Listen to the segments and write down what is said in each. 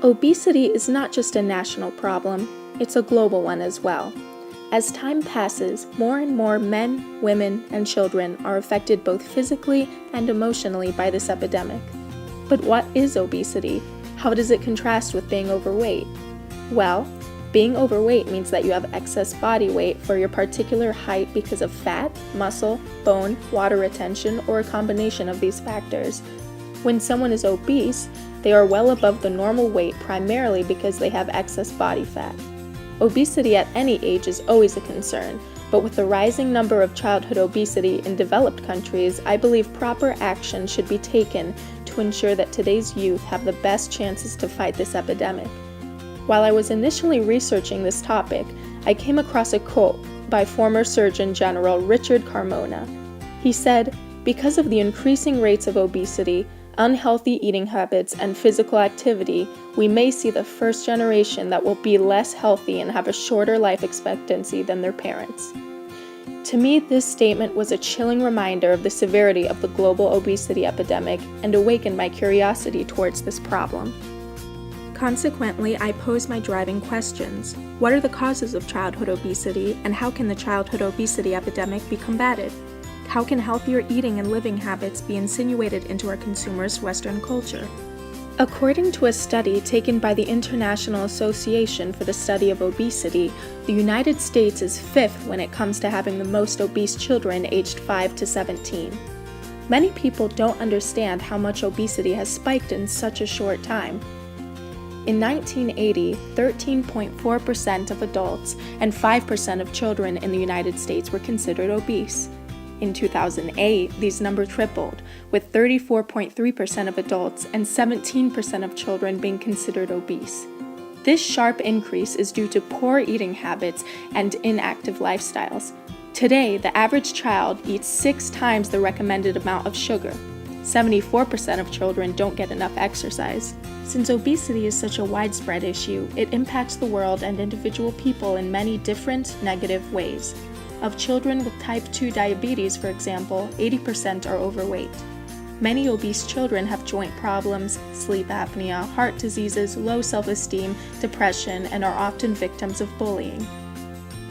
Obesity is not just a national problem, it's a global one as well. As time passes, more and more men, women, and children are affected both physically and emotionally by this epidemic. But what is obesity? How does it contrast with being overweight? Well, being overweight means that you have excess body weight for your particular height because of fat, muscle, bone, water retention, or a combination of these factors. When someone is obese, they are well above the normal weight primarily because they have excess body fat. Obesity at any age is always a concern, but with the rising number of childhood obesity in developed countries, I believe proper action should be taken to ensure that today's youth have the best chances to fight this epidemic. While I was initially researching this topic, I came across a quote by former Surgeon General Richard Carmona. He said, "Because of the increasing rates of obesity, unhealthy eating habits, and physical activity, we may see the first generation that will be less healthy and have a shorter life expectancy than their parents." To me, this statement was a chilling reminder of the severity of the global obesity epidemic and awakened my curiosity towards this problem. Consequently, I pose my driving questions. What are the causes of childhood obesity, and how can the childhood obesity epidemic be combated? How can healthier eating and living habits be insinuated into our consumers' Western culture? According to a study taken by the International Association for the Study of Obesity, the United States is fifth when it comes to having the most obese children aged 5 to 17. Many people don't understand how much obesity has spiked in such a short time. In 1980, 13.4% of adults and 5% of children in the United States were considered obese. In 2008, these numbers tripled, with 34.3% of adults and 17% of children being considered obese. This sharp increase is due to poor eating habits and inactive lifestyles. Today, the average child eats 6 times the recommended amount of sugar. 74% of children don't get enough exercise. Since obesity is such a widespread issue, it impacts the world and individual people in many different negative ways. Of children with type 2 diabetes, for example, 80% are overweight. Many obese children have joint problems, sleep apnea, heart diseases, low self-esteem, depression, and are often victims of bullying.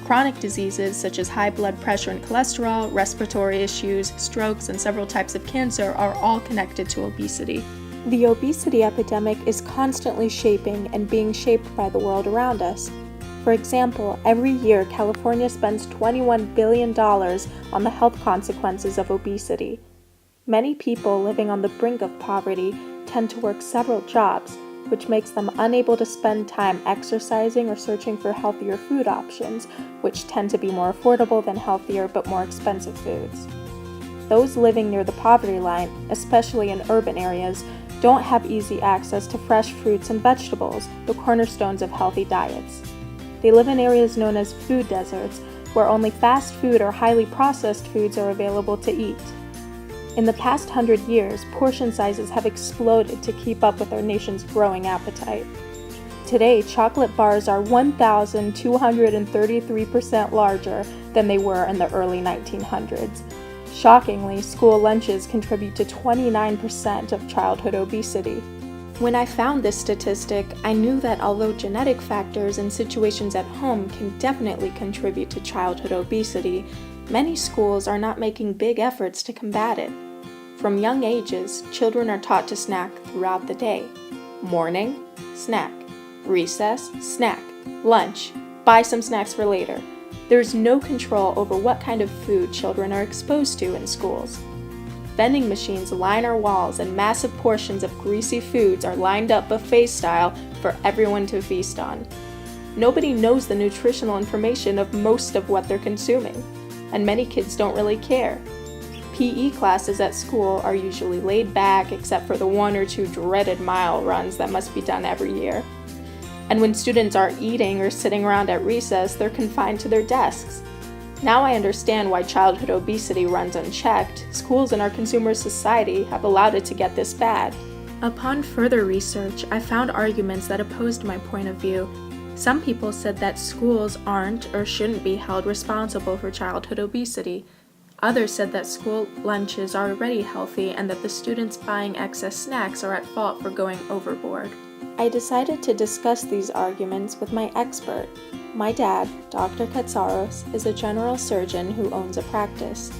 Chronic diseases such as high blood pressure and cholesterol, respiratory issues, strokes, and several types of cancer are all connected to obesity. The obesity epidemic is constantly shaping and being shaped by the world around us. For example, every year California spends $21 billion on the health consequences of obesity. Many people living on the brink of poverty tend to work several jobs, which makes them unable to spend time exercising or searching for healthier food options, which tend to be more affordable than healthier but more expensive foods. Those living near the poverty line, especially in urban areas, don't have easy access to fresh fruits and vegetables, the cornerstones of healthy diets. They live in areas known as food deserts, where only fast food or highly processed foods are available to eat. In the past 100 years, portion sizes have exploded to keep up with our nation's growing appetite. Today, chocolate bars are 1,233% larger than they were in the early 1900s. Shockingly, school lunches contribute to 29% of childhood obesity. When I found this statistic, I knew that although genetic factors and situations at home can definitely contribute to childhood obesity, many schools are not making big efforts to combat it. From young ages, children are taught to snack throughout the day. Morning, snack. Recess, snack. Lunch, buy some snacks for later. There's no control over what kind of food children are exposed to in schools. Vending machines line our walls and massive portions of greasy foods are lined up buffet style for everyone to feast on. Nobody knows the nutritional information of most of what they're consuming, and many kids don't really care. PE classes at school are usually laid back except for the 1 or 2 dreaded mile runs that must be done every year. And when students are eating or sitting around at recess, they're confined to their desks. Now I understand why childhood obesity runs unchecked. Schools in our consumer society have allowed it to get this bad. Upon further research, I found arguments that opposed my point of view. Some people said that schools aren't or shouldn't be held responsible for childhood obesity. Others said that school lunches are already healthy and that the students buying excess snacks are at fault for going overboard. I decided to discuss these arguments with my expert. My dad, Dr. Katsaros, is a general surgeon who owns a practice.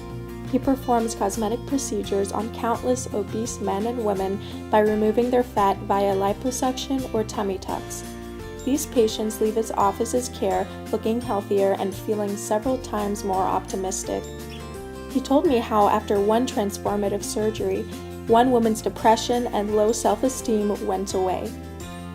He performs cosmetic procedures on countless obese men and women by removing their fat via liposuction or tummy tucks. These patients leave his office's care looking healthier and feeling several times more optimistic. He told me how after one transformative surgery, one woman's depression and low self-esteem went away.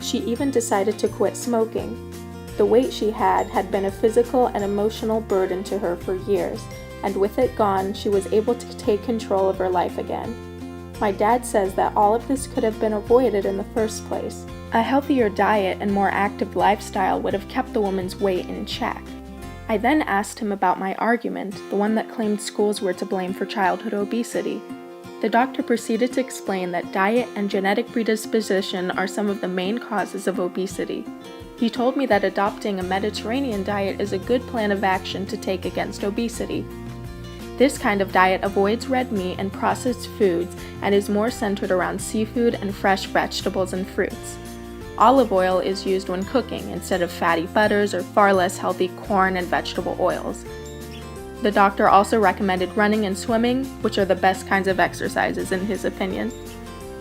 She even decided to quit smoking. The weight she had been a physical and emotional burden to her for years, and with it gone, she was able to take control of her life again. My dad says that all of this could have been avoided in the first place. A healthier diet and more active lifestyle would have kept the woman's weight in check. I then asked him about my argument, the one that claimed schools were to blame for childhood obesity. The doctor proceeded to explain that diet and genetic predisposition are some of the main causes of obesity. He told me that adopting a Mediterranean diet is a good plan of action to take against obesity. This kind of diet avoids red meat and processed foods and is more centered around seafood and fresh vegetables and fruits. Olive oil is used when cooking instead of fatty butters or far less healthy corn and vegetable oils. The doctor also recommended running and swimming, which are the best kinds of exercises in his opinion.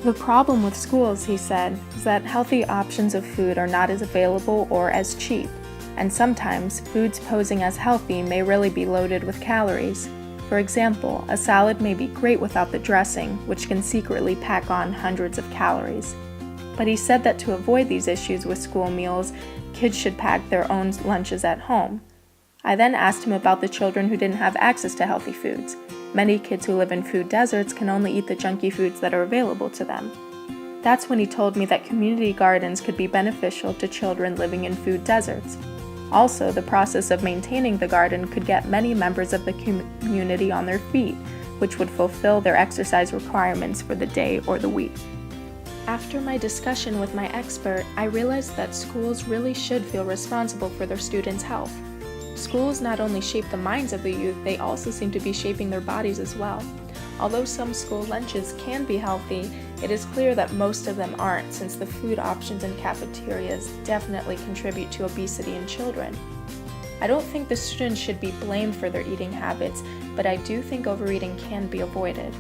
The problem with schools, he said, is that healthy options of food are not as available or as cheap, and sometimes foods posing as healthy may really be loaded with calories. For example, a salad may be great without the dressing, which can secretly pack on hundreds of calories. But he said that to avoid these issues with school meals, kids should pack their own lunches at home. I then asked him about the children who didn't have access to healthy foods. Many kids who live in food deserts can only eat the junky foods that are available to them. That's when he told me that community gardens could be beneficial to children living in food deserts. Also, the process of maintaining the garden could get many members of the community on their feet, which would fulfill their exercise requirements for the day or the week. After my discussion with my expert, I realized that schools really should feel responsible for their students' health. Schools not only shape the minds of the youth, they also seem to be shaping their bodies as well. Although some school lunches can be healthy, it is clear that most of them aren't, since the food options in cafeterias definitely contribute to obesity in children. I don't think the students should be blamed for their eating habits, but I do think overeating can be avoided.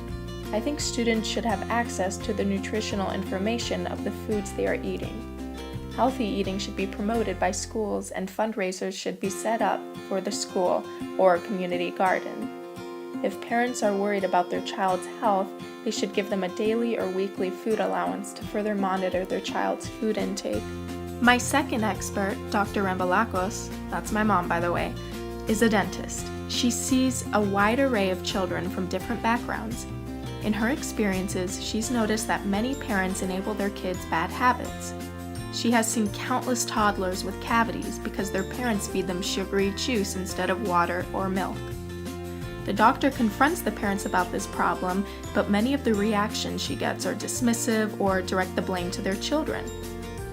I think students should have access to the nutritional information of the foods they are eating. Healthy eating should be promoted by schools, and fundraisers should be set up for the school or community garden. If parents are worried about their child's health, they should give them a daily or weekly food allowance to further monitor their child's food intake. My second expert, Dr. Rembalakos, that's my mom by the way, is a dentist. She sees a wide array of children from different backgrounds. In her experiences, she's noticed that many parents enable their kids' bad habits. She has seen countless toddlers with cavities because their parents feed them sugary juice instead of water or milk. The doctor confronts the parents about this problem, but many of the reactions she gets are dismissive or direct the blame to their children.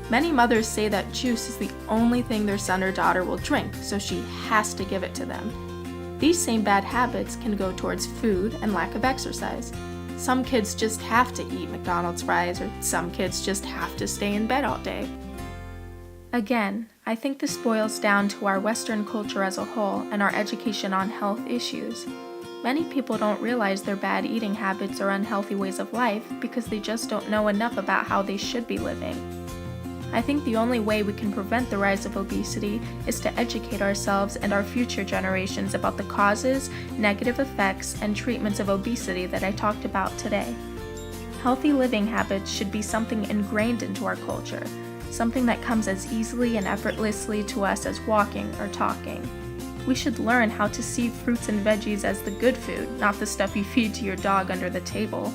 Many mothers say that juice is the only thing their son or daughter will drink, so she has to give it to them. These same bad habits can go towards food and lack of exercise. Some kids just have to eat McDonald's fries, or some kids just have to stay in bed all day. Again, I think this boils down to our Western culture as a whole and our education on health issues. Many people don't realize their bad eating habits or unhealthy ways of life because they just don't know enough about how they should be living. I think the only way we can prevent the rise of obesity is to educate ourselves and our future generations about the causes, negative effects, and treatments of obesity that I talked about today. Healthy living habits should be something ingrained into our culture, something that comes as easily and effortlessly to us as walking or talking. We should learn how to see fruits and veggies as the good food, not the stuff you feed to your dog under the table.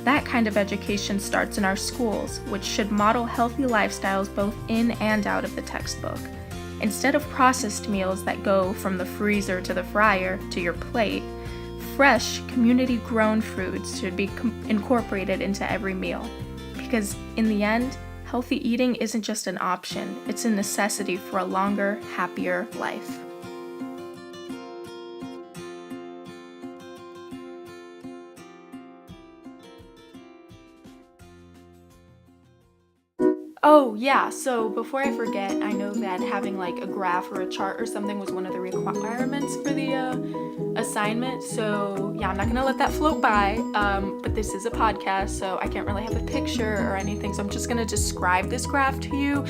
That kind of education starts in our schools, which should model healthy lifestyles both in and out of the textbook. Instead of processed meals that go from the freezer to the fryer to your plate, fresh, community-grown foods should be incorporated into every meal. Because in the end, healthy eating isn't just an option, it's a necessity for a longer, happier life. Oh, yeah, so before I forget, I know that having like a graph or a chart or something was one of the requirements for the assignment. So yeah, I'm not gonna let that float by. But this is a podcast, so I can't really have a picture or anything. So I'm just gonna describe this graph to you.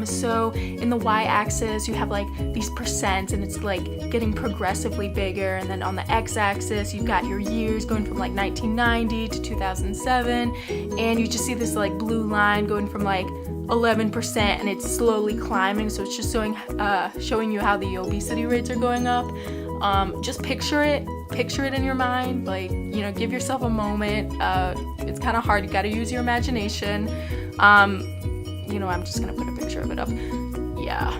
So in the y-axis, you have like these percents, and it's like getting progressively bigger. And then on the x-axis, you've got your years going from like 1990 to 2007, and you just see this like blue line going from like 11%, and it's slowly climbing. So it's just showing you how the obesity rates are going up. Just picture it in your mind, like, give yourself a moment. It's kind of hard, you got to use your imagination. I'm just gonna put a picture of it up. Yeah.